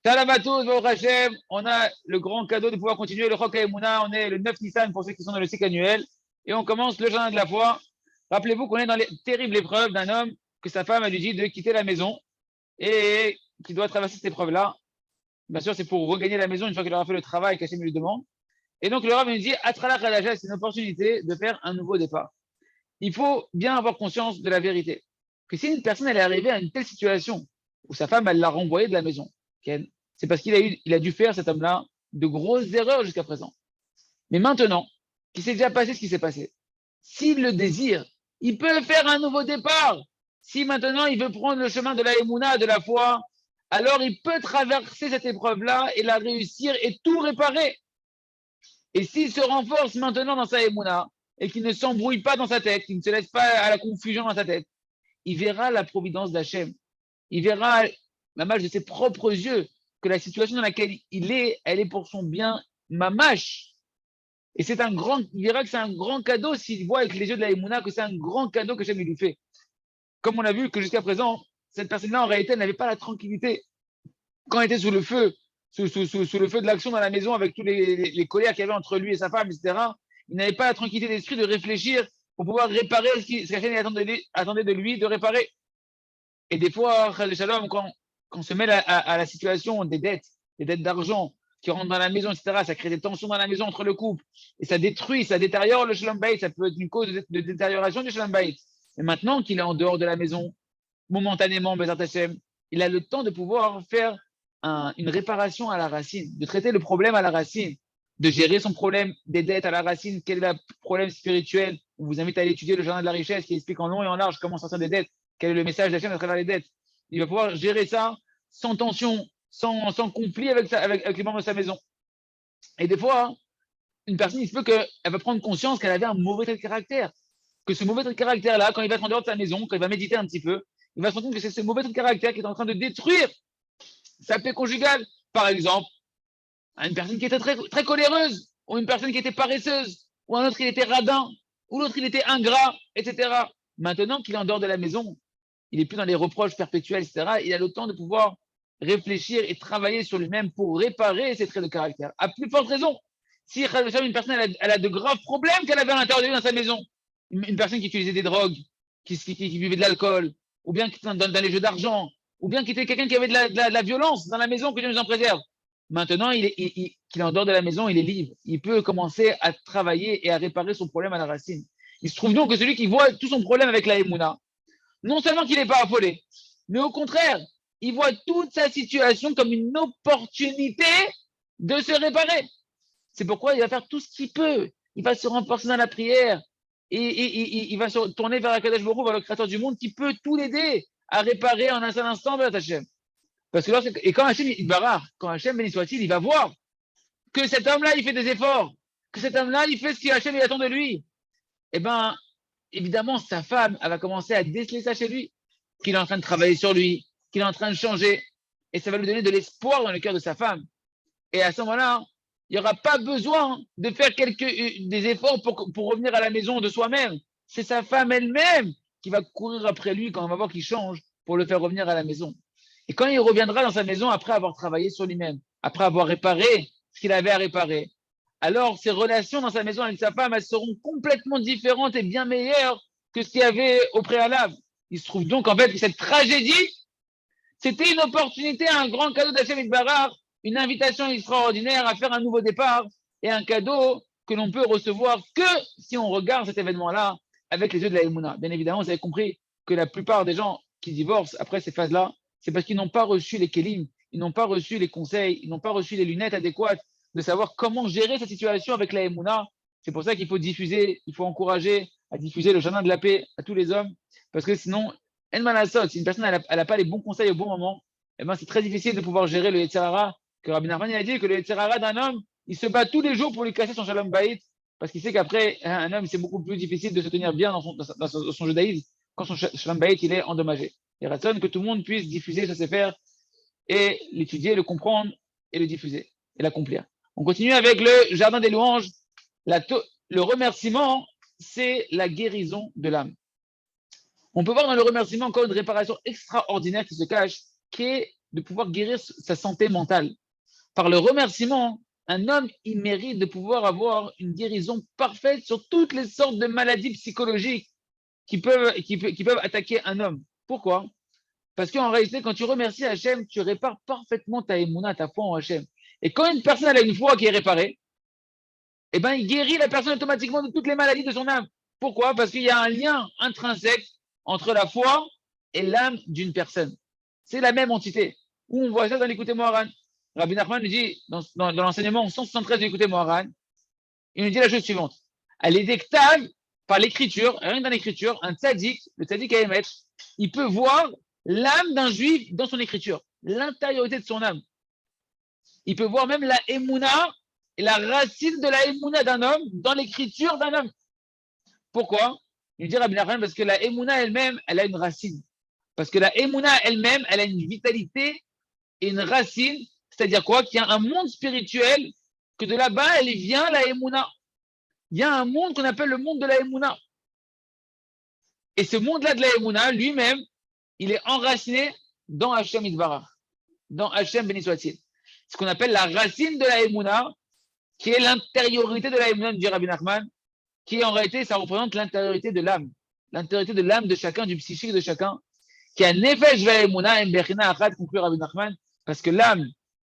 Shalom à tous, Baruch Hashem. On a le grand cadeau de pouvoir continuer le Chok HaEmuna. On est le 9 Nissan pour ceux qui sont dans le cycle annuel. Et on commence le jardin de la foi. Rappelez-vous qu'on est dans les terribles épreuves d'un homme que sa femme a lui dit de quitter la maison et qui doit traverser cette épreuve-là. Bien sûr, c'est pour regagner la maison une fois qu'il aura fait le travail qu'Hachem lui demande. Et donc, le Rav nous dit, Atrala Khadaja, c'est une opportunité de faire un nouveau départ. Il faut bien avoir conscience de la vérité. Que si une personne elle est arrivée à une telle situation où sa femme, elle l'a renvoyé de la maison, c'est parce qu'il a dû faire, cet homme-là, de grosses erreurs jusqu'à présent. Mais maintenant, qu'il s'est déjà passé ce qui s'est passé, s'il le désire, il peut faire un nouveau départ. Si maintenant il veut prendre le chemin de la Emouna, de la foi, alors il peut traverser cette épreuve-là et la réussir et tout réparer. Et s'il se renforce maintenant dans sa Emouna et qu'il ne s'embrouille pas dans sa tête, qu'il ne se laisse pas à la confusion dans sa tête, il verra la providence d'Hachem. Il verra la marche de ses propres yeux que la situation dans laquelle il est, elle est pour son bien mamache. Et il verra que c'est un grand cadeau s'il voit avec les yeux de la Emouna que c'est un grand cadeau que Hachem lui fait. Comme on a vu que jusqu'à présent, cette personne-là, en réalité, elle n'avait pas la tranquillité. Quand elle était sous le feu, sous le feu de l'action dans la maison, avec tous les colères qu'il y avait entre lui et sa femme, etc., il n'avait pas la tranquillité d'esprit de réfléchir pour pouvoir réparer ce qu'Hachem attendait de lui de réparer. Et des fois, Shalom, quand on se met à la situation des dettes d'argent qui rentrent dans la maison, etc., ça crée des tensions dans la maison entre le couple. Et ça détruit, ça détériore le Shalom Bayit. Ça peut être une cause de détérioration du Shalom Bayit. Et maintenant qu'il est en dehors de la maison, momentanément, Bezat Hashem, il a le temps de pouvoir faire une réparation à la racine, de traiter le problème à la racine, de gérer son problème des dettes à la racine. Quel est le problème spirituel? On vous invite à aller étudier le Jardin de la richesse qui explique en long et en large comment sortir des dettes. Quel est le message d'Hachem à travers les dettes? Il va pouvoir gérer ça sans tension, sans conflit avec les membres de sa maison. Et des fois, une personne, il se peut qu'elle va prendre conscience qu'elle avait un mauvais trait de caractère. Que ce mauvais trait de caractère-là, quand il va être en dehors de sa maison, quand il va méditer un petit peu, il va se rendre compte que c'est ce mauvais trait de caractère qui est en train de détruire sa paix conjugale. Par exemple, une personne qui était très, très coléreuse, ou une personne qui était paresseuse, ou un autre qui était radin, ou l'autre il était ingrat, etc. Maintenant qu'il est en dehors de la maison, il n'est plus dans les reproches perpétuels, etc. Il a le temps de pouvoir réfléchir et travailler sur lui-même pour réparer ses traits de caractère. À plus forte raison, si une personne elle a de graves problèmes qu'elle avait à l'intérieur de lui dans sa maison, une personne qui utilisait des drogues, qui buvait de l'alcool, ou bien qui était dans les jeux d'argent, ou bien qui était quelqu'un qui avait de la violence dans la maison, que Dieu nous en préserve. Maintenant, qu'il est en dehors de la maison, il est libre. Il peut commencer à travailler et à réparer son problème à la racine. Il se trouve donc que celui qui voit tout son problème avec la Emouna, non seulement qu'il n'est pas affolé, mais au contraire, il voit toute sa situation comme une opportunité de se réparer. C'est pourquoi il va faire tout ce qu'il peut. Il va se renforcer dans la prière et il va se tourner vers Akadosh Baruch Hu, vers le Créateur du monde, qui peut tout l'aider à réparer en un seul instant vers Hachem. Parce que quand Hachem, béni soit-il, il va voir que cet homme-là, il fait des efforts, que cet homme-là, il fait ce qu'Hachem attend de lui. Eh bien, évidemment, sa femme, elle va commencer à déceler ça chez lui, qu'il est en train de travailler sur lui, qu'il est en train de changer. Et ça va lui donner de l'espoir dans le cœur de sa femme. Et à ce moment-là, il n'y aura pas besoin de faire des efforts pour revenir à la maison de soi-même. C'est sa femme elle-même qui va courir après lui quand on va voir qu'il change pour le faire revenir à la maison. Et quand il reviendra dans sa maison après avoir travaillé sur lui-même, après avoir réparé ce qu'il avait à réparer, alors ses relations dans sa maison avec sa femme, elles seront complètement différentes et bien meilleures que ce qu'il y avait au préalable. Il se trouve donc en fait que cette tragédie, c'était une opportunité, un grand cadeau d'Hachem Yitbarach, une invitation extraordinaire à faire un nouveau départ et un cadeau que l'on peut recevoir que si on regarde cet événement-là avec les yeux de la Emouna. Bien évidemment, vous avez compris que la plupart des gens qui divorcent après ces phases-là, c'est parce qu'ils n'ont pas reçu les kélim, ils n'ont pas reçu les conseils, ils n'ont pas reçu les lunettes adéquates de savoir comment gérer cette situation avec la Emouna. C'est pour ça qu'il faut diffuser, il faut encourager à diffuser le jardin de la paix à tous les hommes, parce que sinon, si une personne n'a pas les bons conseils au bon moment, eh ben, c'est très difficile de pouvoir gérer le Yetzer Hara, que Rabbi Nachman a dit que le Yetzer Hara d'un homme, il se bat tous les jours pour lui casser son Shalom Bayit, parce qu'il sait qu'après, un homme, c'est beaucoup plus difficile de se tenir bien dans son judaïsme quand son Shalom Bayit, il est endommagé. Il raisonne que tout le monde puisse diffuser ce sefer et l'étudier, le comprendre et le diffuser et l'accomplir. On continue avec le jardin des louanges. Le remerciement, c'est la guérison de l'âme. On peut voir dans le remerciement encore une réparation extraordinaire qui se cache, qui est de pouvoir guérir sa santé mentale. Par le remerciement, un homme, il mérite de pouvoir avoir une guérison parfaite sur toutes les sortes de maladies psychologiques qui peuvent attaquer un homme. Pourquoi? Parce qu'en réalité, quand tu remercies Hachem, tu répares parfaitement ta émouna, ta foi en Hachem. Et quand une personne elle a une foi qui est réparée, eh ben, il guérit la personne automatiquement de toutes les maladies de son âme. Pourquoi? Parce qu'il y a un lien intrinsèque entre la foi et l'âme d'une personne. C'est la même entité. Où on voit ça dans l'écouté Moharan. Rabbi Nachman nous dit, dans l'enseignement 173 de l'écouté Moharan, il nous dit la chose suivante. Elle est dictée par l'écriture, rien que dans l'écriture, un tzaddik, le tzaddik Ahemet, il peut voir l'âme d'un juif dans son écriture, l'intériorité de son âme. Il peut voir même la émouna et la racine de la émouna d'un homme dans l'écriture d'un homme. Pourquoi? Il dit Rabbi Nachman parce que la émouna elle-même, elle a une racine. Parce que la émouna elle-même, elle a une vitalité et une racine, c'est-à-dire quoi? Qu'il y a un monde spirituel, que de là-bas, elle vient la émouna. Il y a un monde qu'on appelle le monde de la émouna. Et ce monde-là de la émouna, lui-même, il est enraciné dans Hachem Yitbarach, dans Hachem béni soit-il. Ce qu'on appelle la racine de la émouna, qui est l'intériorité de la émouna, dit Rabbi Nachman, qui en réalité, ça représente l'intériorité de l'âme. L'intériorité de l'âme de chacun, du psychique de chacun, qui a nefesh ve'emuna emberina achad, conclut Rabbi Nachman, parce que l'âme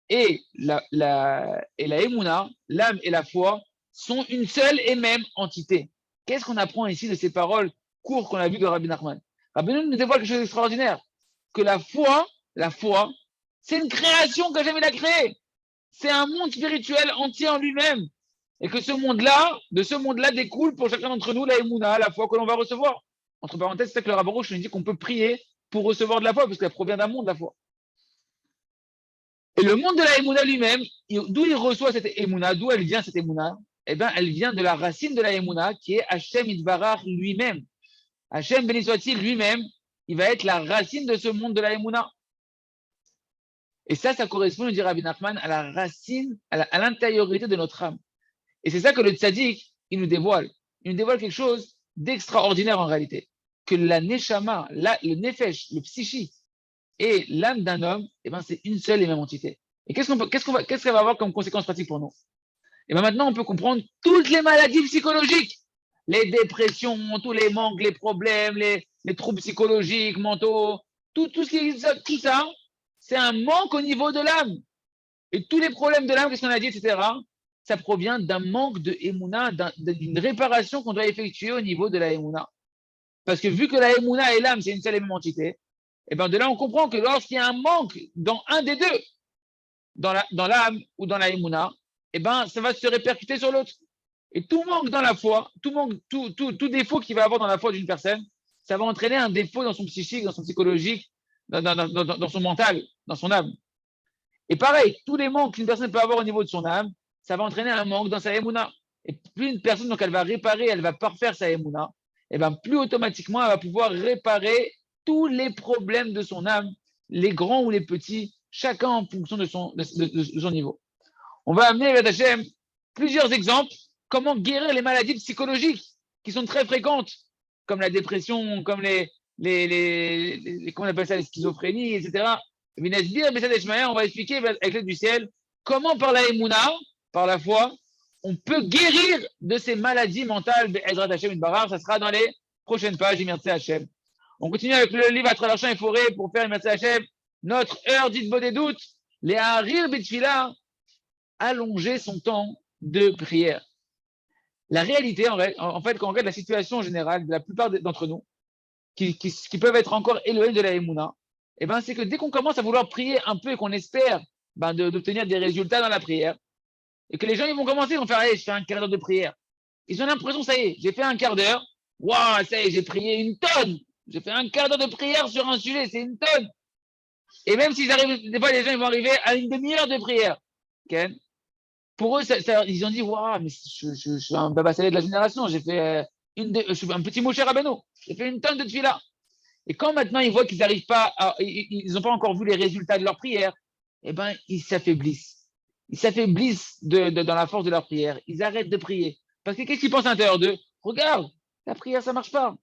et la émouna, l'âme et la foi, sont une seule et même entité. Qu'est-ce qu'on apprend ici de ces paroles courtes qu'on a vues de Rabbi Nachman? Rabbi Nachman nous dévoile quelque chose d'extraordinaire, que la foi, c'est une création que jamais a créée. C'est un monde spirituel entier en lui-même. Et que ce monde-là, de ce monde-là découle pour chacun d'entre nous la émouna, la foi que l'on va recevoir. Entre parenthèses, c'est ça que le Rav Arush nous dit qu'on peut prier pour recevoir de la foi, parce qu'elle provient d'un monde, la foi. Et le monde de la émouna lui-même, d'où il reçoit cette émouna, d'où elle vient cette émouna? Eh bien, elle vient de la racine de la émouna, qui est Hachem Yitbarach lui-même. Hachem, béni soit-il, lui-même, il va être la racine de ce monde de la émouna. Et ça correspond, nous dit Rabbi Nachman, à la racine, à l'intériorité de notre âme. Et c'est ça que le tzaddik, il nous dévoile. Il nous dévoile quelque chose d'extraordinaire en réalité. Que la neshama, le nefesh, le psychique et l'âme d'un homme, eh ben, c'est une seule et même entité. Et qu'est-ce qu'elle va avoir comme conséquence pratique pour nous? Et bien maintenant, on peut comprendre toutes les maladies psychologiques. Les dépressions, tous les manques, les problèmes, les troubles psychologiques, mentaux, tout ça, c'est un manque au niveau de l'âme. Et tous les problèmes de l'âme, qu'est-ce qu'on a dit, etc., ça provient d'un manque de émouna, d'une réparation qu'on doit effectuer au niveau de la émouna. Parce que vu que la émouna et l'âme, c'est une seule et même entité, et bien de là, on comprend que lorsqu'il y a un manque dans un des deux, dans l'âme ou dans la émouna, et ben ça va se répercuter sur l'autre. Et tout manque dans la foi, tout défaut qu'il va avoir dans la foi d'une personne, ça va entraîner un défaut dans son psychique, dans son psychologique, dans son mental, dans son âme. Et pareil, tous les manques qu'une personne peut avoir au niveau de son âme, ça va entraîner un manque dans sa émouna. Et plus une personne, donc elle va réparer, elle va parfaire sa émouna, et bien plus automatiquement, elle va pouvoir réparer tous les problèmes de son âme, les grands ou les petits, chacun en fonction de son niveau. On va amener avec Hachem plusieurs exemples, comment guérir les maladies psychologiques qui sont très fréquentes, comme la dépression, comme comment on appelle ça, les schizophrénies, etc. On va expliquer avec l'aide du ciel comment par la émouna, par la foi, on peut guérir de ces maladies mentales. Ça sera dans les prochaines pages. Merci Hachem. On continue avec le livre à travers champs et forêts pour faire Merci Hachem. Notre heure dite des doutes, les harir bitfila, allonger son temps de prière. La réalité, en fait, quand on regarde la situation générale de la plupart d'entre nous, qui peuvent être encore éloignés de la émouna, eh ben, c'est que dès qu'on commence à vouloir prier un peu et qu'on espère d'obtenir des résultats dans la prière, et que les gens ils vont commencer, ils vont faire, allez, je fais un quart d'heure de prière. Ils ont l'impression, ça y est, j'ai fait un quart d'heure, waouh, ça y est, j'ai prié une tonne. J'ai fait un quart d'heure de prière sur un sujet, c'est une tonne. Et même s'ils arrivent, des fois, les gens ils vont arriver à une demi-heure de prière. Okay? Pour eux, ils ont dit, waouh, mais je suis un baba salé de la génération, j'ai fait je suis un petit Moshe Rabbeinu, j'ai fait une tonne de tefila. Et quand maintenant ils voient qu'ils n'arrivent pas, ils n'ont pas encore vu les résultats de leur prière, eh ben, ils s'affaiblissent. Ils s'affaiblissent dans la force de leur prière. Ils arrêtent de prier. Parce que qu'est-ce qu'ils pensent à l'intérieur d'eux? Regarde, la prière, ça ne marche pas.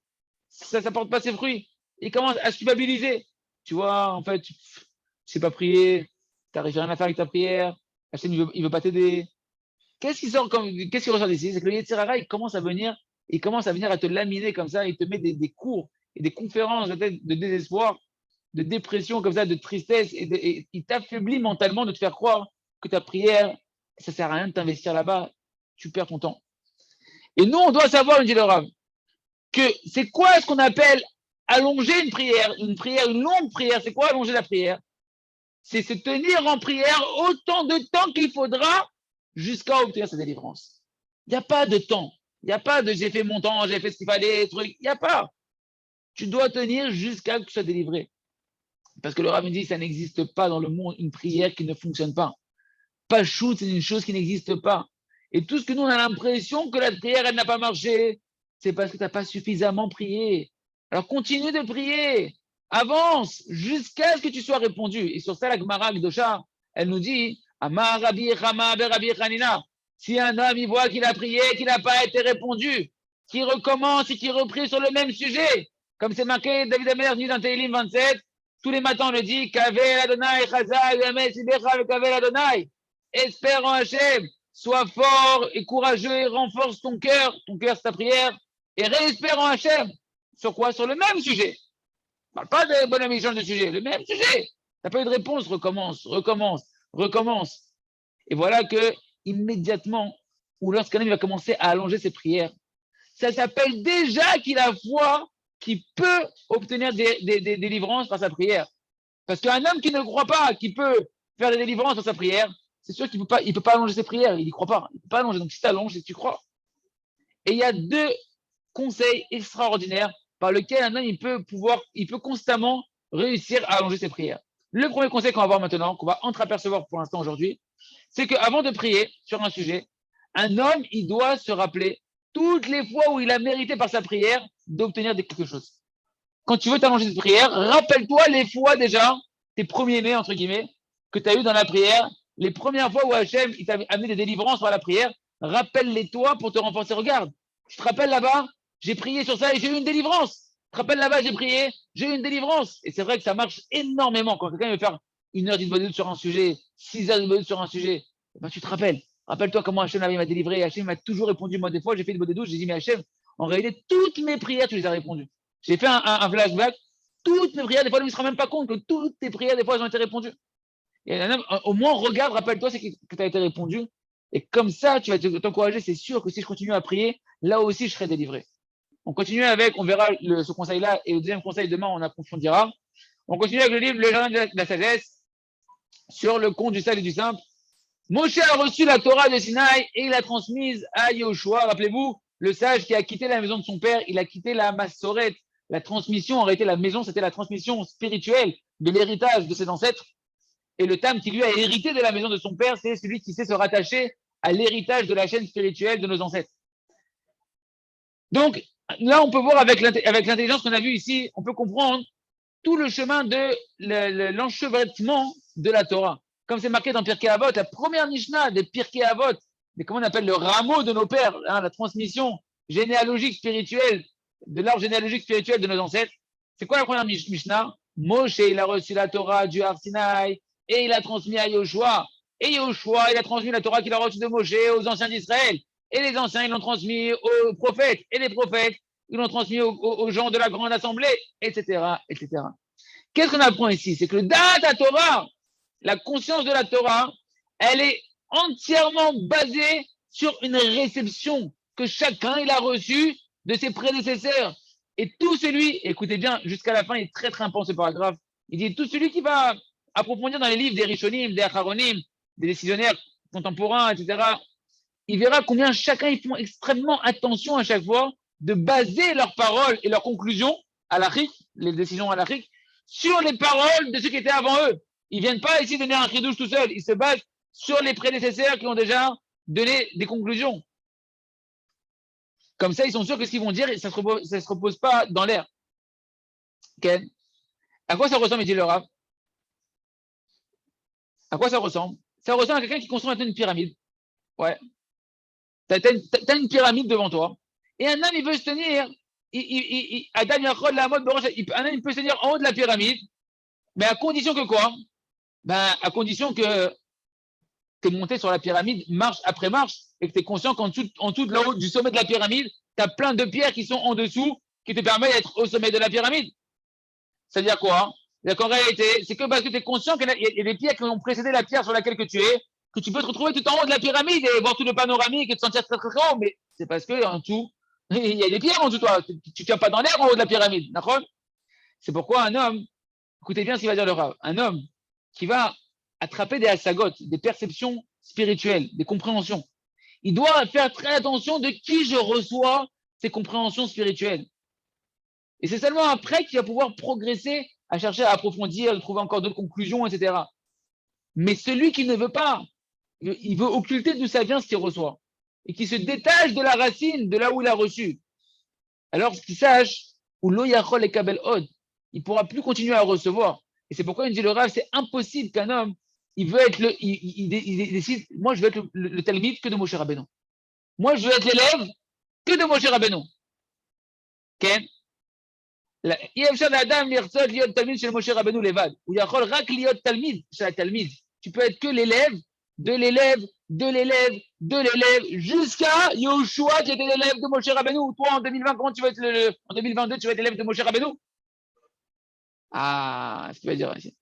Ça ne porte pas ses fruits. Ils commencent à se culpabiliser. Tu vois, en fait, tu sais pas prier, tu n'arrives rien à faire avec ta prière, Hachem, il veut pas t'aider. Qu'est-ce qui ressort d'ici? C'est que le Yetzer Hara, il commence à venir à te laminer comme ça, il te met des cours et des conférences de désespoir, de dépression comme ça, de tristesse, et il t'affaiblit mentalement de te faire croire que ta prière, ça sert à rien de t'investir là-bas, tu perds ton temps. Et nous, on doit savoir, me dit le Rav, que c'est quoi ce qu'on appelle allonger une prière, une longue prière. C'est quoi allonger la prière? C'est se tenir en prière autant de temps qu'il faudra jusqu'à obtenir sa délivrance. Il n'y a pas de temps. Il n'y a pas de j'ai fait mon temps, j'ai fait ce qu'il fallait, truc. Il n'y a pas. Tu dois tenir jusqu'à ce que tu sois délivré. Parce que le Rav me dit, ça n'existe pas dans le monde une prière qui ne fonctionne pas. Pas shoot, c'est une chose qui n'existe pas. Et tout ce que nous, on a l'impression que la prière, elle n'a pas marché, c'est parce que tu n'as pas suffisamment prié. Alors continue de prier, avance jusqu'à ce que tu sois répondu. Et sur ça, la Gemara Gdosha, elle nous dit, Amar Rabbi Chama Rabbi Chanina, si un homme il voit qu'il a prié, qu'il n'a pas été répondu, qu'il recommence et qu'il reprie sur le même sujet, comme c'est marqué David Amer dit dans Tehillim 27, tous les matins on le dit, Kavel Adonai Chazal Yamet Sibecha Kavel Adonai. Espère en Hachem, sois fort et courageux et renforce ton cœur c'est ta prière, et réespère en Hachem. Sur quoi? Sur le même sujet. Je ne parle pas de bonhomme échange de sujet, le même sujet. Tu n'as pas eu de réponse, recommence. Et voilà que, immédiatement, ou lorsqu'un homme va commencer à allonger ses prières, ça s'appelle déjà qu'il a foi qui peut obtenir des délivrances par sa prière. Parce qu'un homme qui ne croit pas qu'il peut faire des délivrances par sa prière, c'est sûr qu'il ne peut pas allonger ses prières, il n'y croit pas. Il ne peut pas allonger. Donc si tu allonges, c'est que tu crois. Et il y a deux conseils extraordinaires par lesquels un homme il peut constamment réussir à allonger ses prières. Le premier conseil qu'on va voir maintenant, qu'on va entreapercevoir pour l'instant aujourd'hui, c'est qu'avant de prier sur un sujet, un homme, il doit se rappeler toutes les fois où il a mérité par sa prière d'obtenir quelque chose. Quand tu veux t'allonger cette prière, rappelle-toi les fois déjà, tes premiers nés, entre guillemets, que tu as eu dans la prière, les premières fois où Hachem il t'a amené des délivrances par la prière, rappelle-les toi pour te renforcer. Regarde, tu te rappelles là-bas, j'ai prié sur ça et j'ai eu une délivrance. Tu te rappelles là-bas, j'ai prié, j'ai eu une délivrance. Et c'est vrai que ça marche énormément. Quand quelqu'un veut faire 1 heure d'Idbodut sur un sujet, 6 heures d'Idbodut sur un sujet, ben tu te rappelles. Rappelle-toi comment Hachem m'a délivré. Hachem m'a toujours répondu. Moi, des fois, j'ai fait Idbodut, j'ai dit, mais Hachem, en réalité, toutes mes prières, tu les as répondues. J'ai fait un flashback. Toutes mes prières, des fois, il ne se rend même pas compte que toutes tes prières, des fois, elles ont été répondues. Et au moins, regarde, rappelle-toi que tu as été répondu. Et comme ça, tu vas t'encourager. C'est sûr que si je continue à prier, là aussi, je serai délivré. On continue avec, on verra ce conseil-là. Et le deuxième conseil, demain, on approfondira. On continue avec le livre Le Jardin de la Sagesse sur le compte du sage et du simple. Moshe a reçu la Torah de Sinaï et il l'a transmise à Yahushua. Rappelez-vous, le sage qui a quitté la maison de son père, il a quitté la Massoret. La transmission, en réalité, la maison, c'était la transmission spirituelle de l'héritage de ses ancêtres. Et le Tam qui lui a hérité de la maison de son père, c'est celui qui sait se rattacher à l'héritage de la chaîne spirituelle de nos ancêtres. Donc, là, on peut voir avec l'intelligence qu'on a vue ici, on peut comprendre tout le chemin de l'enchevêtrement de la Torah. Comme c'est marqué dans Pirkei Avot, la première Mishnah des Pirkei Avot, mais comment on appelle le rameau de nos pères, hein, la transmission généalogique spirituelle, de l'arbre généalogique spirituel de nos ancêtres. C'est quoi la première Mishnah? Moshe, il a reçu la Torah du Har Sinaï et il a transmis à Yoshua. Et Yoshua, il a transmis la Torah qu'il a reçue de Moshe aux anciens d'Israël. Et les anciens, ils l'ont transmis aux prophètes. Et les prophètes, ils l'ont transmis aux gens de la grande assemblée, etc., etc. Qu'est-ce qu'on apprend ici? C'est que le Da'at Torah, la conscience de la Torah, elle est entièrement basée sur une réception que chacun il a reçue de ses prédécesseurs. Et tout celui, écoutez bien, jusqu'à la fin, il est très très important ce paragraphe. Il dit tout celui qui va approfondir dans les livres des Rishonim, des Acharonim, des décisionnaires contemporains, etc., il verra combien chacun ils font extrêmement attention à chaque fois de baser leurs paroles et leurs conclusions à l'Achik, les décisions à l'Achik, sur les paroles de ceux qui étaient avant eux. Ils ne viennent pas ici donner un chidouche tout seul. Ils se basent sur les prédécesseurs qui ont déjà donné des conclusions. Comme ça, ils sont sûrs que ce qu'ils vont dire, ça ne se repose pas dans l'air. Okay. À quoi ça ressemble, dit le Rav? À quoi ça ressemble? Ça ressemble à quelqu'un qui construit une pyramide. Ouais. T'as une pyramide devant toi. Et un homme, il veut se tenir. Un homme, il peut se tenir en haut de la pyramide. Mais à condition que quoi? Ben, à condition que tu es monté sur la pyramide marche après marche et que tu es conscient qu'en dessous de là-haut du sommet de la pyramide, tu as plein de pierres qui sont en dessous qui te permettent d'être au sommet de la pyramide. Ça veut dire quoi? C'est-à-dire qu'en réalité, c'est que parce que tu es conscient qu'il y a des pierres qui ont précédé la pierre sur laquelle que tu es, que tu peux te retrouver tout en haut de la pyramide et voir tout le panoramique et te sentir très très très haut. Mais c'est parce que en dessous, il y a des pierres en dessous de toi. Tu ne tiens pas dans l'air en haut de la pyramide. D'accord? C'est pourquoi un homme, écoutez bien ce qu'il va dire le Rav, un homme qui va attraper des asagotes, des perceptions spirituelles, des compréhensions, il doit faire très attention de qui je reçois ces compréhensions spirituelles. Et c'est seulement après qu'il va pouvoir progresser à chercher à approfondir, à trouver encore d'autres conclusions, etc. Mais celui qui ne veut pas, il veut occulter d'où ça vient ce qu'il reçoit. Et qui se détache de la racine, de là où il a reçu. Alors qu'il sache, où l'oyachol et kabel od, il ne pourra plus continuer à recevoir. Et c'est pourquoi il dit le Rav, c'est impossible qu'un homme, il veut être il décide, moi je veux être le talmid que de Moshe Rabbeinu. Moi je veux être l'élève que de Moshe Rabbeinu. כן? אי אפשר לאדם לרצות להיות תלמיד של משה רבנו לבד. הוא יכול רק להיות תלמיד של התלמיד. Tu peux être que l'élève, de l'élève, de l'élève, de l'élève, jusqu'à Yoshua qui était l'élève de Moshe Rabbeinu. Toi, en 2020, comment tu vas être en 2022, tu vas être l'élève de Moshe Rabbeinu? Ah, ce qu'il va dire ici.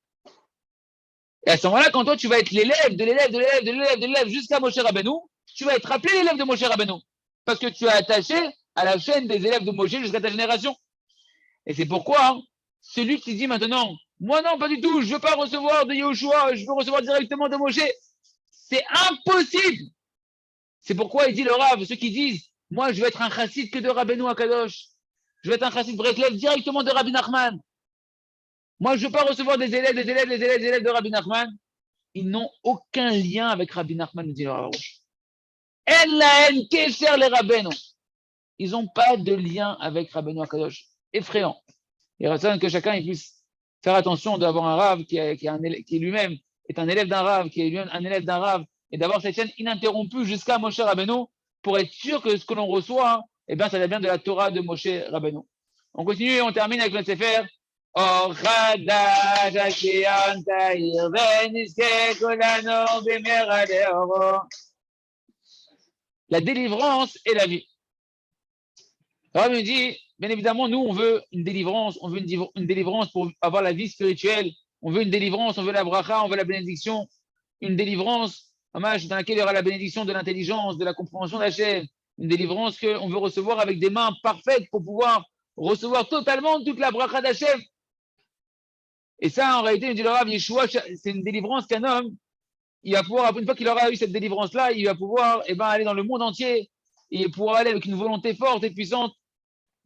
Et à ce moment-là, quand toi, tu vas être l'élève, de l'élève, de l'élève, de l'élève, de l'élève, jusqu'à Moshe Rabbeinu, tu vas être appelé l'élève de Moshe Rabbeinu. Parce que tu es attaché à la chaîne des élèves de Moshe jusqu'à ta génération. Et c'est pourquoi celui qui dit maintenant, moi non, pas du tout, je ne veux pas recevoir de Yahushua, je veux recevoir directement de Moshe, c'est impossible. C'est pourquoi il dit le Rav, ceux qui disent, moi je veux être un chassid que de Rabbeinu Akadosh, je veux être un chassid Breslev directement de Rabbi Nachman. Moi je ne veux pas recevoir des élèves de Rabbi Nachman. Ils n'ont aucun lien avec Rabbi Nachman, dit le Rav. En la en kesher les Rabbeinu. Ils n'ont pas de lien avec Rabbeinu Akadosh. Effrayant. Il reste que chacun puisse faire attention d'avoir un Rav qui lui-même est un élève d'un Rav, qui est lui-même un élève d'un Rav, et d'avoir cette chaîne ininterrompue jusqu'à Moshe Rabbeinu pour être sûr que ce que l'on reçoit, eh bien, ça vient de la Torah de Moshe Rabbeinu. On continue et on termine avec le Sefer. La délivrance et la vie. Le Rav me dit, bien évidemment, nous, on veut une délivrance pour avoir la vie spirituelle, on veut une délivrance, on veut la bracha, on veut la bénédiction, une délivrance, dans laquelle il y aura la bénédiction de l'intelligence, de la compréhension d'Hachem, une délivrance qu'on veut recevoir avec des mains parfaites pour pouvoir recevoir totalement toute la bracha d'Hachem. Et ça, en réalité, il dit le Rav, Yeshua, c'est une délivrance qu'un homme, il va pouvoir, une fois qu'il aura eu cette délivrance-là, il va pouvoir aller dans le monde entier et pouvoir aller avec une volonté forte et puissante.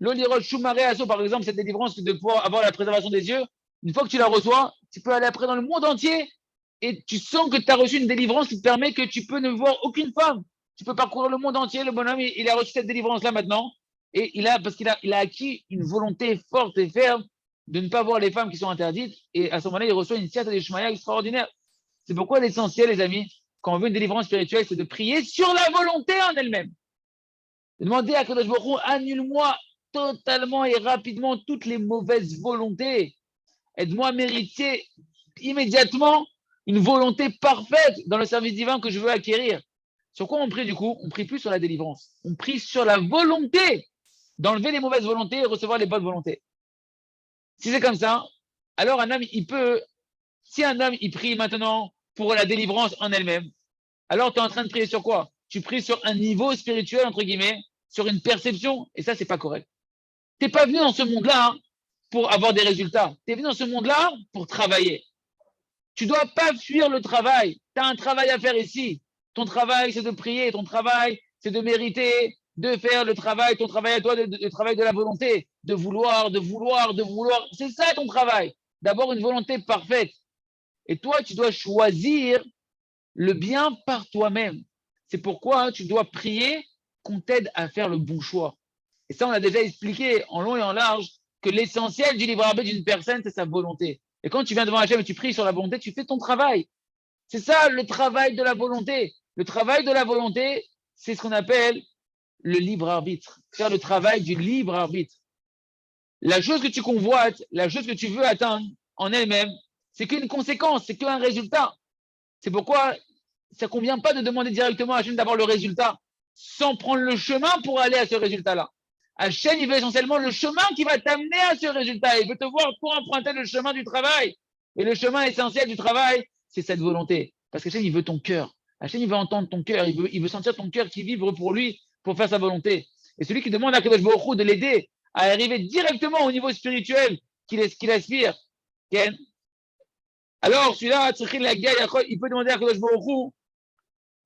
L'olirot Shumare Asso, par exemple, cette délivrance de pouvoir avoir la préservation des yeux, une fois que tu la reçois, tu peux aller après dans le monde entier et tu sens que tu as reçu une délivrance qui te permet que tu peux ne voir aucune femme. Tu peux parcourir le monde entier. Le bonhomme, il a reçu cette délivrance-là maintenant et parce qu'il a acquis une volonté forte et ferme de ne pas voir les femmes qui sont interdites et à ce moment-là, il reçoit une siyata de Shmaya extraordinaire. C'est pourquoi l'essentiel, les amis, quand on veut une délivrance spirituelle, c'est de prier sur la volonté en elle-même. De demander à Kadosh Baruch Hu, annule-moi totalement et rapidement toutes les mauvaises volontés. Aide-moi à mériter immédiatement une volonté parfaite dans le service divin que je veux acquérir. Sur quoi on prie du coup? On prie plus sur la délivrance. On prie sur la volonté d'enlever les mauvaises volontés et recevoir les bonnes volontés. Si c'est comme ça, alors un homme, si un homme, il prie maintenant pour la délivrance en elle-même, alors tu es en train de prier sur quoi? Tu pries sur un niveau spirituel, entre guillemets, sur une perception, et ça, c'est pas correct. Tu n'es pas venu dans ce monde-là pour avoir des résultats. Tu es venu dans ce monde-là pour travailler. Tu ne dois pas fuir le travail. Tu as un travail à faire ici. Ton travail, c'est de prier. Ton travail, c'est de mériter, de faire le travail. Ton travail à toi, le travail de la volonté. De vouloir. C'est ça ton travail. D'avoir une volonté parfaite. Et toi, tu dois choisir le bien par toi-même. C'est pourquoi tu dois prier qu'on t'aide à faire le bon choix. Et ça, on a déjà expliqué en long et en large que l'essentiel du libre arbitre d'une personne, c'est sa volonté. Et quand tu viens devant Hachem et tu pries sur la volonté, tu fais ton travail. C'est ça le travail de la volonté. Le travail de la volonté, c'est ce qu'on appelle le libre arbitre. Faire le travail du libre arbitre. La chose que tu convoites, la chose que tu veux atteindre en elle-même, c'est qu'une conséquence, c'est qu'un résultat. C'est pourquoi ça ne convient pas de demander directement à Hachem d'avoir le résultat sans prendre le chemin pour aller à ce résultat-là. Hachem, il veut essentiellement le chemin qui va t'amener à ce résultat. Il veut te voir pour emprunter le chemin du travail. Et le chemin essentiel du travail, c'est cette volonté. Parce qu'Hachem, il veut ton cœur. Hachem, il veut entendre ton cœur. Il veut sentir ton cœur qui vibre pour lui, pour faire sa volonté. Et celui qui demande à Kadosh Baruch Hu de l'aider à arriver directement au niveau spirituel qu'il aspire, alors celui-là, il peut demander à Kadosh Baruch Hu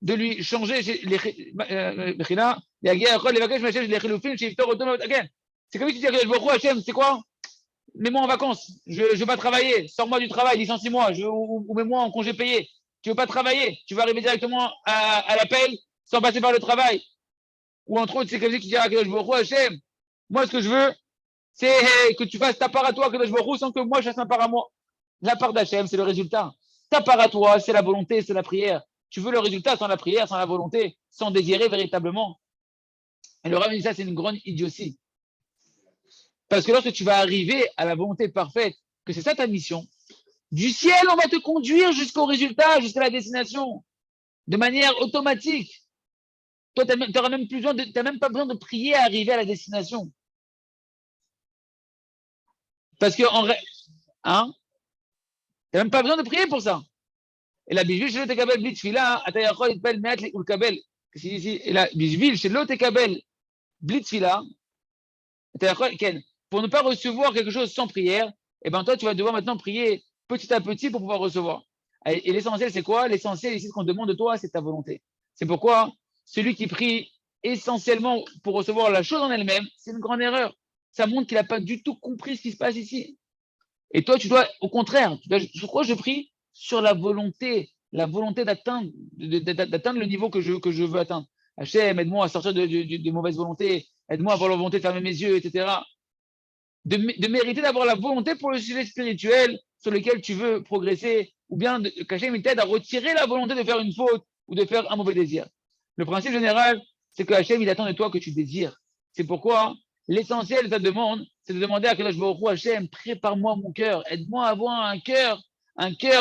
de lui changer c'est comme si tu dis à Kadosh Baruch Hu, Hachem, c'est quoi? Mets-moi en vacances, je ne veux pas travailler, sors-moi du travail, licencie-moi, ou mets-moi en congé payé. Tu ne veux pas travailler, tu vas arriver directement à l'appel sans passer par le travail. Ou entre autres, c'est comme si tu dis à Kadosh Baruch Hu, Hachem, moi ce que je veux, c'est que tu fasses ta part à toi, Kadosh Baruch Hu, sans que moi je fasse ma part à moi. La part d'Hachem, c'est le résultat. Ta part à toi, c'est la volonté, c'est la prière. Tu veux le résultat sans la prière, sans la volonté, sans désirer véritablement. Et le Rav dit ça, c'est une grande idiotie. Parce que lorsque tu vas arriver à la volonté parfaite, que c'est ça ta mission, du ciel, on va te conduire jusqu'au résultat, jusqu'à la destination, de manière automatique. Toi, tu n'as même pas besoin de prier à arriver à la destination. Parce que, hein, tu n'as même pas besoin de prier pour ça. Et la bijvil chez l'otekabel blitzfila, atayachol itpel meat ulkabel. Et la bijvil chez l'otekabel blitzfila, pour ne pas recevoir quelque chose sans prière, et ben toi, tu vas devoir maintenant prier petit à petit pour pouvoir recevoir. Et l'essentiel, c'est quoi? L'essentiel ici, ce qu'on demande de toi, c'est ta volonté. C'est pourquoi celui qui prie essentiellement pour recevoir la chose en elle-même, c'est une grande erreur. Ça montre qu'il n'a pas du tout compris ce qui se passe ici. Et toi, tu dois, au contraire, sur quoi je prie? Sur la volonté d'atteindre le niveau que je veux atteindre. Hachem, aide-moi à sortir de mauvaises volontés, aide-moi à avoir la volonté de fermer mes yeux, etc. De mériter d'avoir la volonté pour le sujet spirituel sur lequel tu veux progresser, ou bien qu'Hachem t'aide à retirer la volonté de faire une faute ou de faire un mauvais désir. Le principe général, c'est que Hachem, il attend de toi que tu désires. C'est pourquoi l'essentiel de ta demande, c'est de demander à Kadosh Baruch Hu, Hachem, prépare-moi mon cœur, aide-moi à avoir un cœur,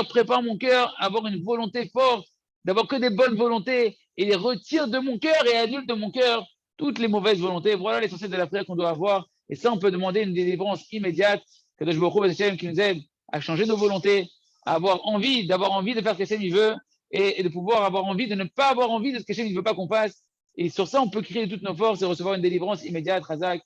prépare mon cœur, à avoir une volonté forte, d'avoir que des bonnes volontés, et retire de mon cœur et annule de mon cœur toutes les mauvaises volontés. Voilà l'essentiel de la prière qu'on doit avoir. Et ça, on peut demander une délivrance immédiate, Kadosh Baruch Hu, Hachem, qui nous aide à changer nos volontés, à avoir envie de faire ce qu'Hachem il veut, et de pouvoir avoir envie de ne pas avoir envie de ce qu'Hachem ne veut pas qu'on fasse. Et sur ça, on peut créer toutes nos forces et recevoir une délivrance immédiate, Razak.